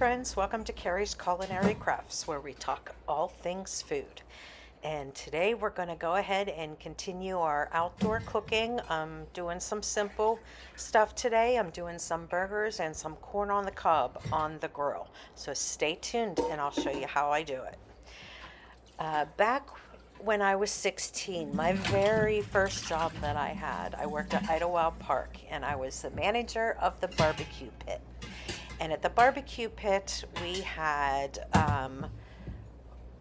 friends, welcome to Carrie's Culinary Crafts, where we talk all things food. And today we're going to go ahead and continue our outdoor cooking. I'm doing some simple stuff today. I'm doing some burgers and some corn on the cob on the grill. So stay tuned and I'll show you how I do it. Back when I was 16, my very first job that I had, I worked at Idlewild Park and I was the manager of the barbecue pit. And at the barbecue pit, we had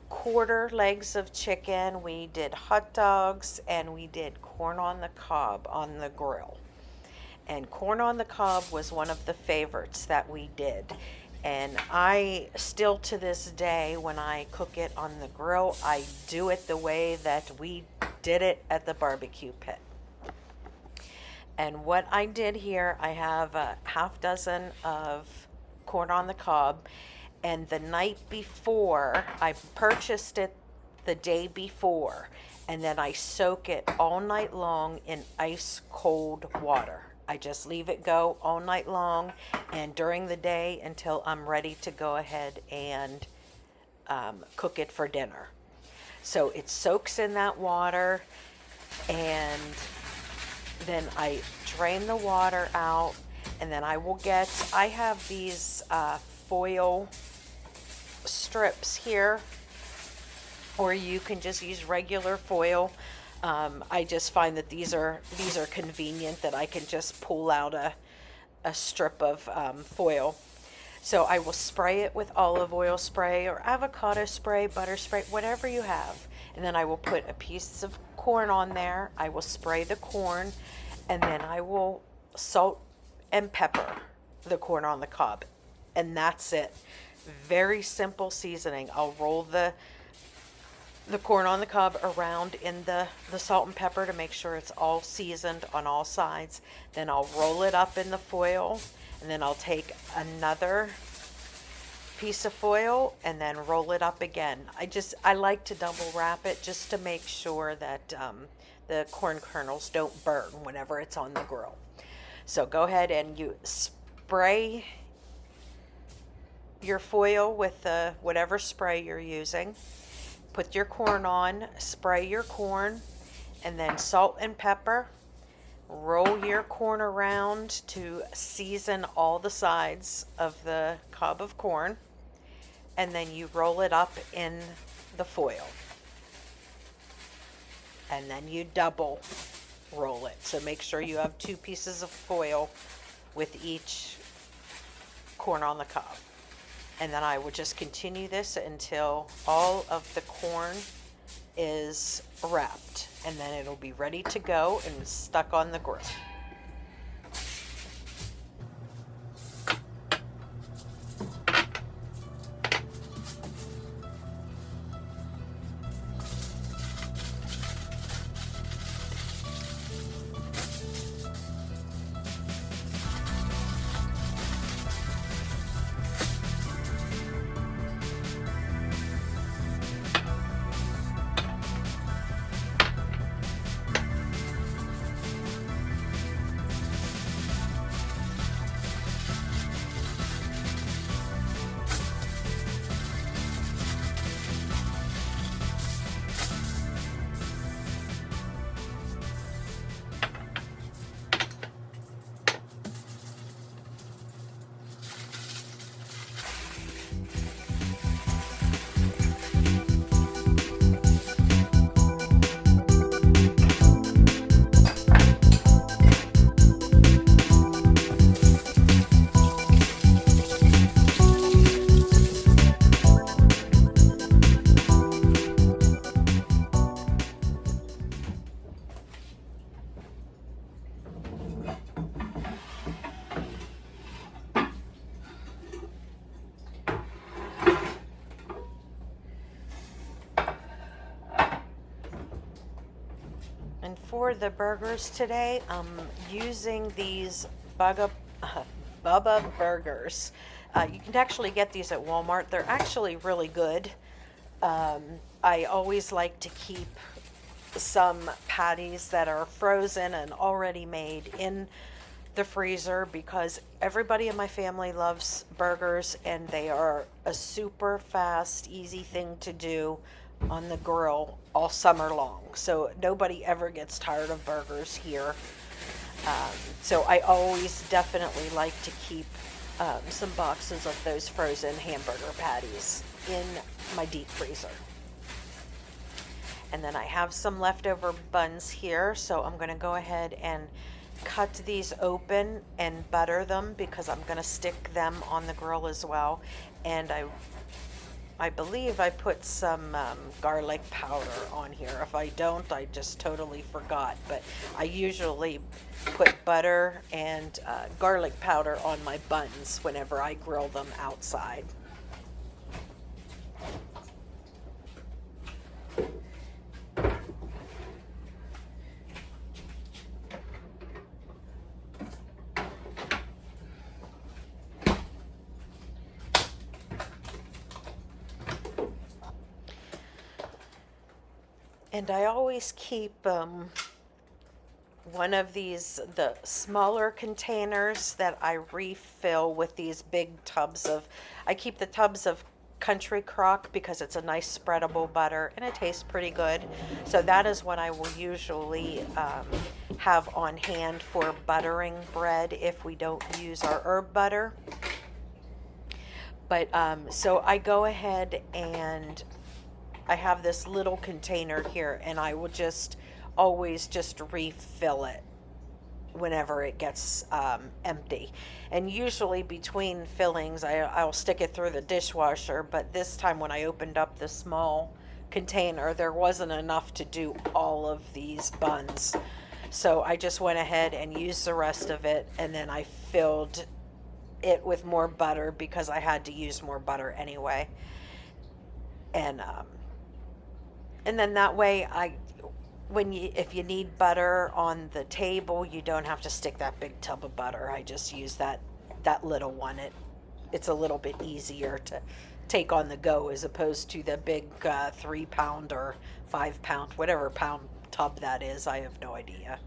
quarter legs of chicken, we did hot dogs, and we did corn on the cob on the grill. And corn on the cob was one of the favorites that we did. And I still to this day, when I cook it on the grill, I do it the way that we did it at the barbecue pit. And what I did here, I have a half dozen of corn on the cob. And the night before, I purchased it the day before. And then I soak it all night long in ice cold water. I just leave it go all night long and during the day until I'm ready to go ahead and cook it for dinner. So it soaks in that water, and then I drain the water out, and then I have these foil strips here, or you can just use regular foil. I just find that these are convenient, that I can just pull out a strip of foil. So I will spray it with olive oil spray or avocado spray, butter spray, whatever you have. And then I will put a piece of corn on there. I will spray the corn, and then I will salt and pepper the corn on the cob. And that's it. Very simple seasoning. I'll roll the corn on the cob around in the salt and pepper to make sure it's all seasoned on all sides. Then I'll roll it up in the foil, and then I'll take another piece of foil and then roll it up again. I like to double wrap it just to make sure that the corn kernels don't burn whenever it's on the grill. So go ahead and you spray your foil with whatever spray you're using. Put your corn on, spray your corn, and then salt and pepper. Roll your corn around to season all the sides of the cob of corn, and then you roll it up in the foil. And then you double roll it. So make sure you have 2 pieces of foil with each corn on the cob. And then I will just continue this until all of the corn is wrapped. And then it'll be ready to go and stuck on the grill. And for the burgers today, I'm using these Bubba burgers. You can actually get these at Walmart. They're actually really good. I always like to keep some patties that are frozen and already made in the freezer because everybody in my family loves burgers, and they are a super fast, easy thing to do on the grill all summer long. So nobody ever gets tired of burgers here. So I always definitely like to keep some boxes of those frozen hamburger patties in my deep freezer. And then I have some leftover buns here, so I'm going to go ahead and cut these open and butter them because I'm going to stick them on the grill as well. And I believe I put some garlic powder on here. If I don't, I just totally forgot. But I usually put butter and garlic powder on my buns whenever I grill them outside. And I always keep one of these, the smaller containers that I refill with these big tubs of, I keep the tubs of country crock because it's a nice spreadable butter and it tastes pretty good. So that is what I will usually have on hand for buttering bread if we don't use our herb butter. But so I go ahead and I have this little container here, and I will just always just refill it whenever it gets empty. And usually between fillings, I'll stick it through the dishwasher, but this time when I opened up the small container, there wasn't enough to do all of these buns. So I just went ahead and used the rest of it, and then I filled it with more butter because I had to use more butter anyway. And then that way if you need butter on the table, you don't have to stick that big tub of butter. I just use that little one. It's a little bit easier to take on the go as opposed to the big 3-pound or 5-pound, whatever pound tub that is. I have no idea.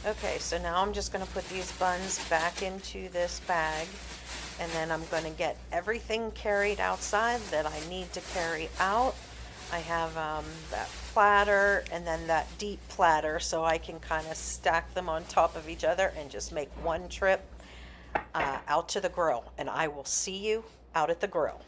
Okay, so now I'm just going to put these buns back into this bag, and then I'm going to get everything carried outside that I need to carry out. I have that platter and then that deep platter, so I can kind of stack them on top of each other and just make one trip out to the grill, and I will see you out at the grill.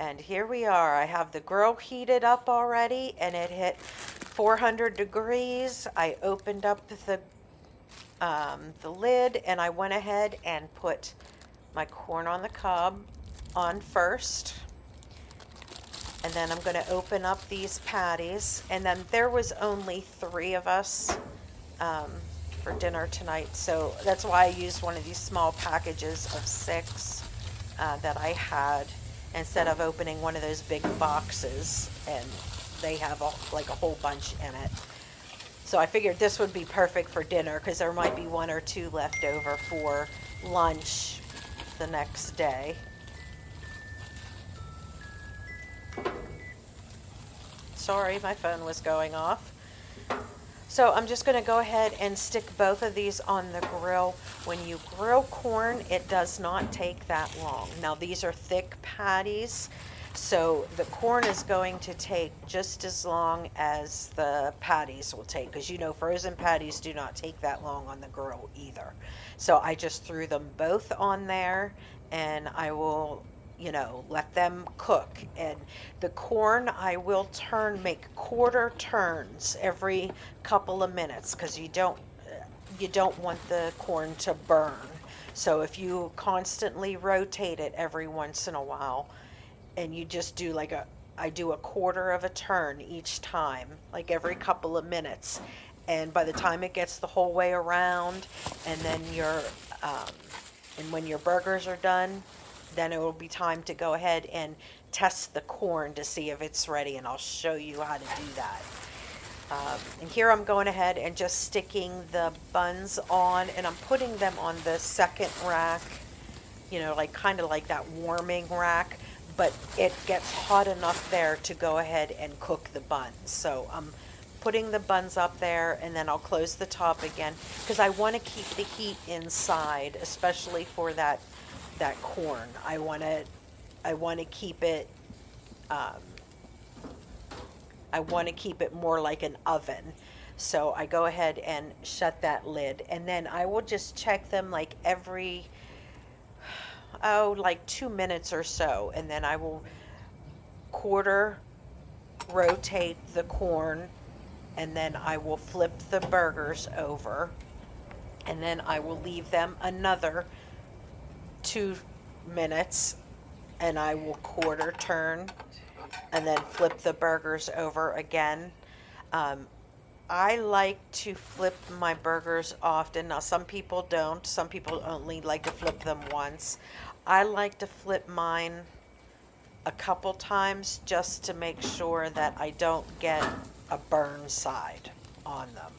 And here we are. I have the grill heated up already, and it hit 400 degrees. I opened up the lid, and I went ahead and put my corn on the cob on first. And then I'm going to open up these patties. And then there was only 3 of us for dinner tonight. So that's why I used one of these small packages of 6 that I had, instead of opening one of those big boxes. And they have like a whole bunch in it. So I figured this would be perfect for dinner, because there might be 1 or 2 left over for lunch the next day. Sorry, my phone was going off. So I'm just going to go ahead and stick both of these on the grill. When you grill corn, it does not take that long. Now, these are thick patties, so the corn is going to take just as long as the patties will take, because you know frozen patties do not take that long on the grill either. So I just threw them both on there, and I will, you know, let them cook. And the corn, I will make quarter turns every couple of minutes, because you don't want the corn to burn. So if you constantly rotate it every once in a while, and you just do I do a quarter of a turn each time, like every couple of minutes. And by the time it gets the whole way around, and then and when your burgers are done, then it will be time to go ahead and test the corn to see if it's ready, and I'll show you how to do that. And here I'm going ahead and just sticking the buns on, and I'm putting them on the second rack, you know, like kind of like that warming rack, but it gets hot enough there to go ahead and cook the buns. So I'm putting the buns up there, and then I'll close the top again, because I want to keep the heat inside, especially for that corn. I want to keep it more like an oven. So I go ahead and shut that lid, and then I will just check them like every like 2 minutes or so, and then I will quarter rotate the corn, and then I will flip the burgers over, and then I will leave them another 2 minutes, and I will quarter turn and then flip the burgers over again. I like to flip my burgers often. Now, some people don't. Some people only like to flip them once. I like to flip mine a couple times, just to make sure that I don't get a burn side on them.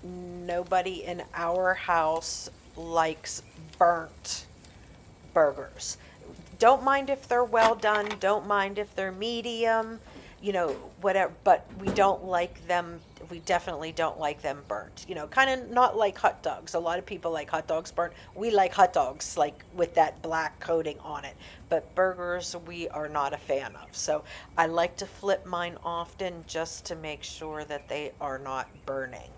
Nobody in our house likes burnt burgers. Don't mind if they're well done, don't mind if they're medium, you know, whatever, but we definitely don't like them burnt. You know, kind of not like hot dogs. A lot of people like hot dogs burnt. We like hot dogs like with that black coating on it, but burgers we are not a fan of. So I like to flip mine often, just to make sure that they are not burning.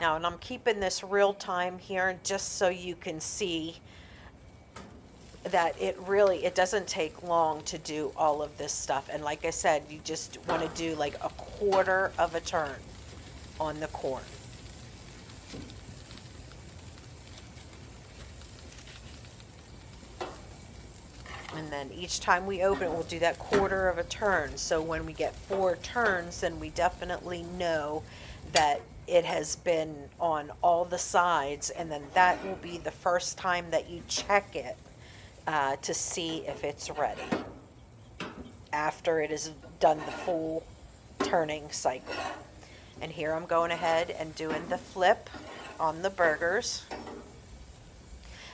Now, and I'm keeping this real time here just so you can see that it doesn't take long to do all of this stuff. And like I said, you just want to do like a quarter of a turn on the corn. And then each time we open it, we'll do that quarter of a turn. So when we get 4 turns, then we definitely know that it has been on all the sides, and then that will be the first time that you check it to see if it's ready, after it has done the full turning cycle. And here I'm going ahead and doing the flip on the burgers.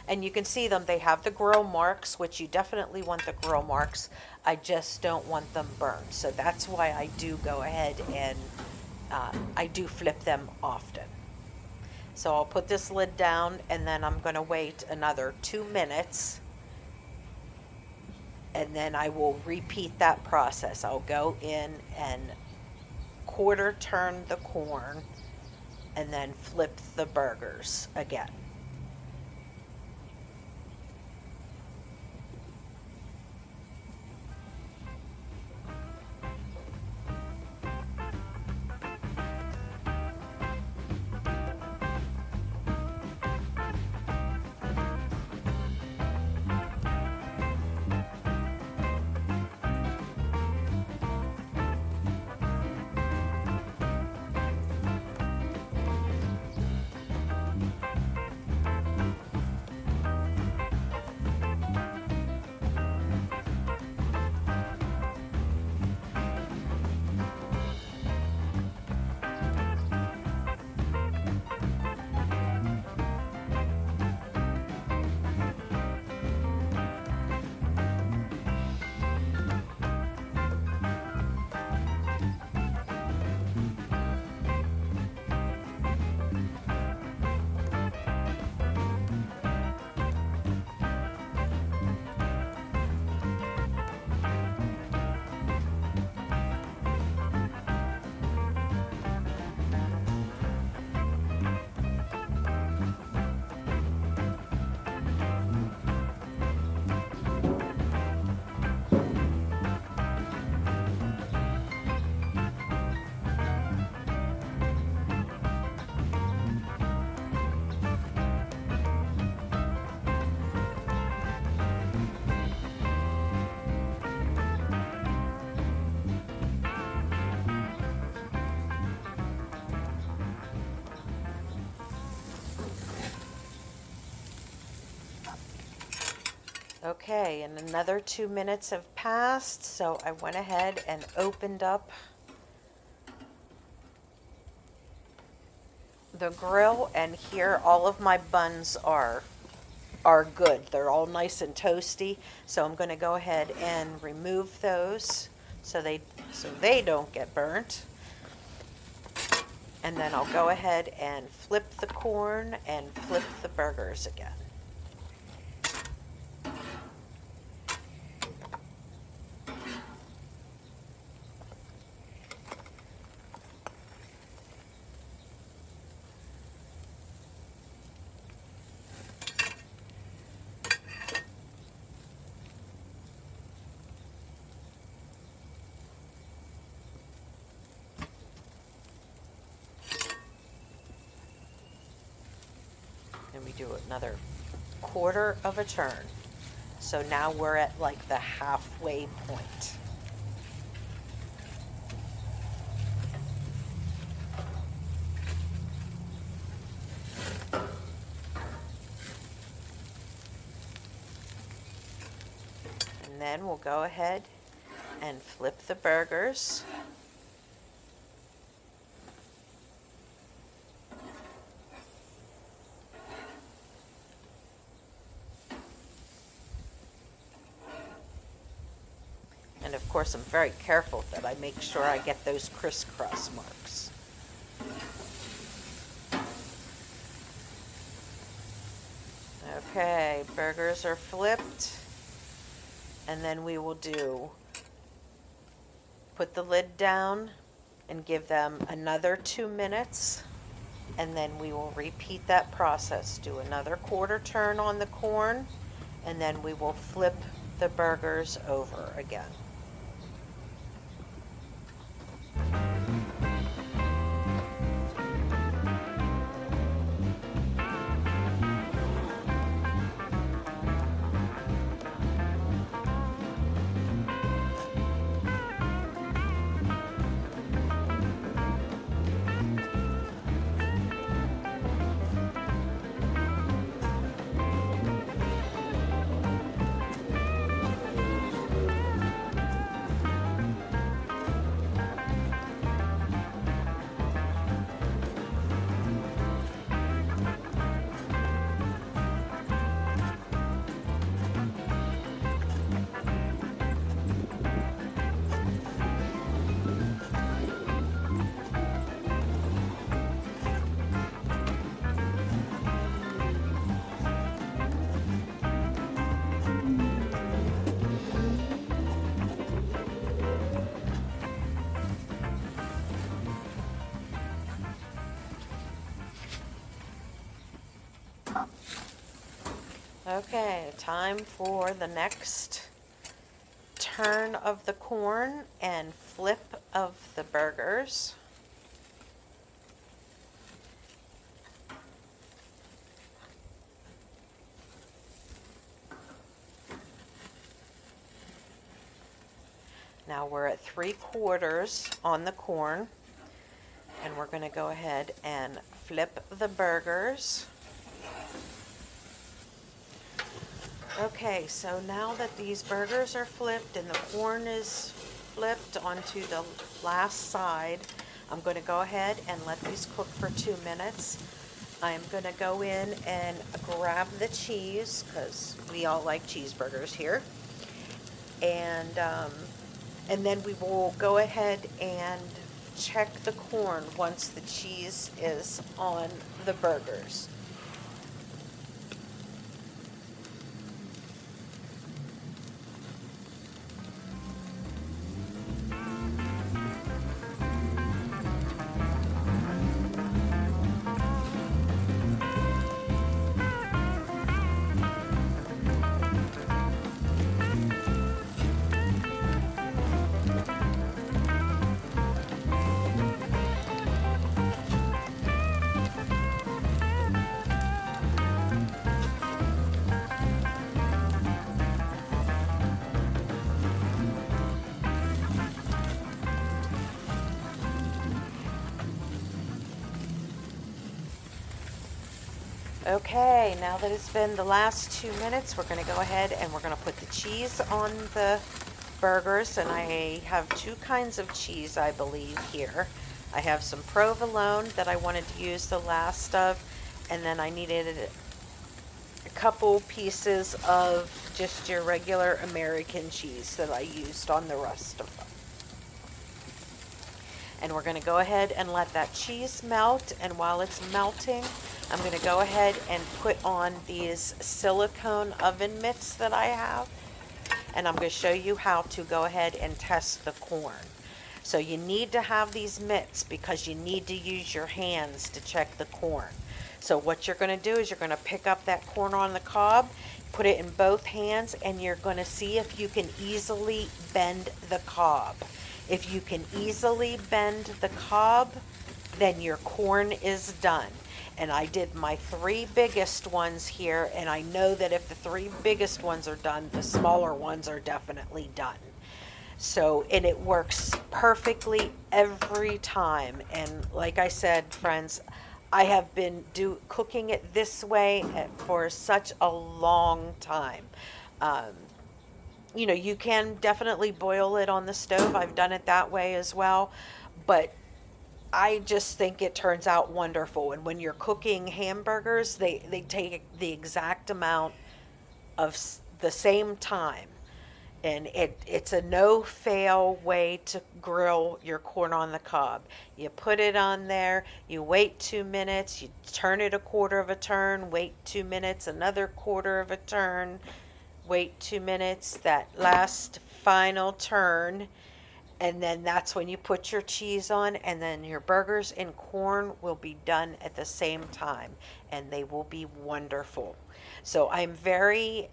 And you can see them, they have the grill marks, which you definitely want the grill marks. I just don't want them burned. So that's why I do go ahead and I do flip them often. So I'll put this lid down, and then I'm going to wait another 2 minutes. And then I will repeat that process. I'll go in and quarter turn the corn and then flip the burgers again. Okay, and another 2 minutes have passed, so I went ahead and opened up the grill, and here all of my buns are good. They're all nice and toasty, so I'm going to go ahead and remove those so they don't get burnt. And then I'll go ahead and flip the corn and flip the burgers again. And we do another quarter of a turn. So now we're at like the halfway point. And then we'll go ahead and flip the burgers. And of course, I'm very careful that I make sure I get those crisscross marks. Okay, burgers are flipped. And then we will put the lid down and give them another 2 minutes. And then we will repeat that process. Do another quarter turn on the corn. And then we will flip the burgers over again. Okay, time for the next turn of the corn and flip of the burgers. Now we're at 3/4 on the corn, and we're going to go ahead and flip the burgers. Okay, so now that these burgers are flipped and the corn is flipped onto the last side, I'm going to go ahead and let these cook for 2 minutes. I'm going to go in and grab the cheese, because we all like cheeseburgers here. And then we will go ahead and check the corn once the cheese is on the burgers. Okay, now that it's been the last 2 minutes, we're going to go ahead and we're going to put the cheese on the burgers. And I have 2 kinds of cheese, I believe, here. I have some provolone that I wanted to use the last of, and then I needed a couple pieces of just your regular American cheese that I used on the rest of them. And we're going to go ahead and let that cheese melt, and while it's melting, I'm going to go ahead and put on these silicone oven mitts that I have, and I'm going to show you how to go ahead and test the corn. So you need to have these mitts because you need to use your hands to check the corn. So what you're going to do is you're going to pick up that corn on the cob, put it in both hands, and you're going to see if you can easily bend the cob. If you can easily bend the cob, then your corn is done. And I did my 3 biggest ones here, and I know that if the 3 biggest ones are done, the smaller ones are definitely done. So, and it works perfectly every time. And like I said, friends, I have been cooking it this way for such a long time. You know, you can definitely boil it on the stove. I've done it that way as well. But I just think it turns out wonderful. And when you're cooking hamburgers, they take the exact amount of the same time. And it's a no-fail way to grill your corn on the cob. You put it on there, you wait 2 minutes, you turn it a quarter of a turn, wait 2 minutes, another quarter of a turn, wait 2 minutes, that last final turn, and then that's when you put your cheese on, and then your burgers and corn will be done at the same time, and they will be wonderful. So I'm very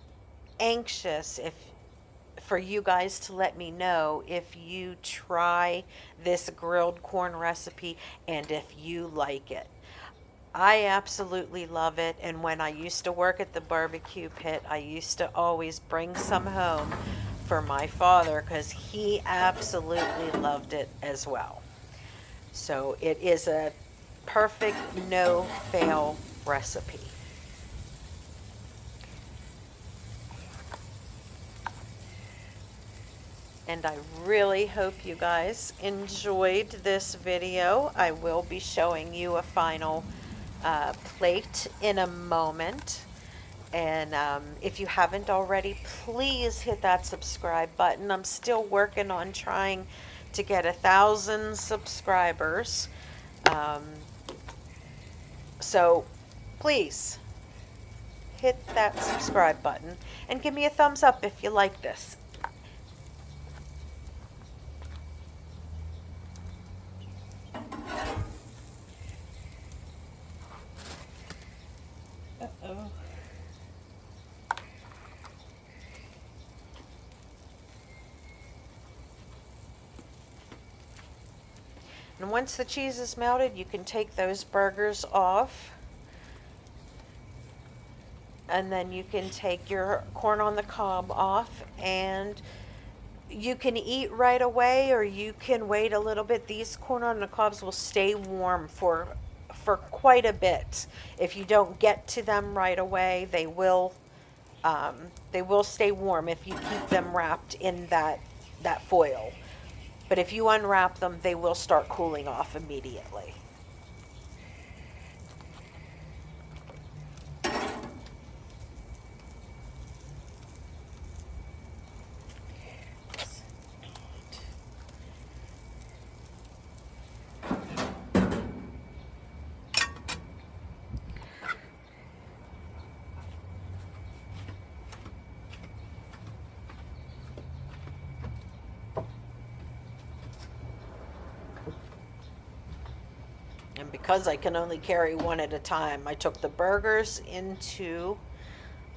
anxious for you guys to let me know if you try this grilled corn recipe and if you like it. I absolutely love it, and when I used to work at the barbecue pit, I used to always bring some home for my father because he absolutely loved it as well. So it is a perfect no-fail recipe. And I really hope you guys enjoyed this video. I will be showing you a final plate in a moment. And if you haven't already, please hit that subscribe button. I'm still working on trying to get 1,000 subscribers. So please hit that subscribe button and give me a thumbs up if you like this. Oh. And once the cheese is melted, you can take those burgers off. And then you can take your corn on the cob off, and you can eat right away or you can wait a little bit. These corn on the cobs will stay warm for quite a bit. If you don't get to them right away, they will stay warm if you keep them wrapped in that foil. But if you unwrap them, they will start cooling off immediately. And because I can only carry one at a time, I took the burgers into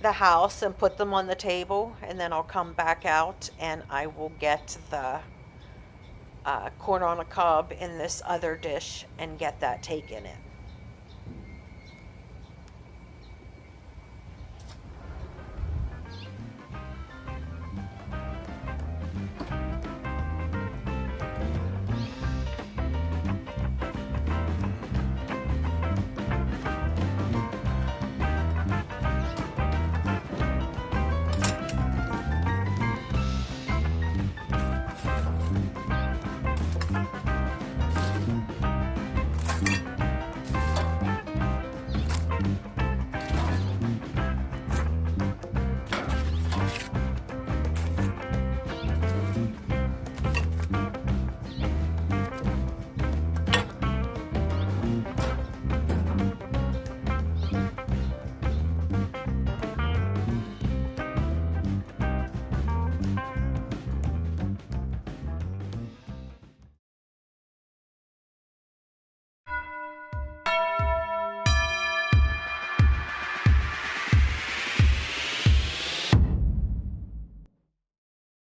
the house and put them on the table, and then I'll come back out and I will get the corn on a cob in this other dish and get that taken in.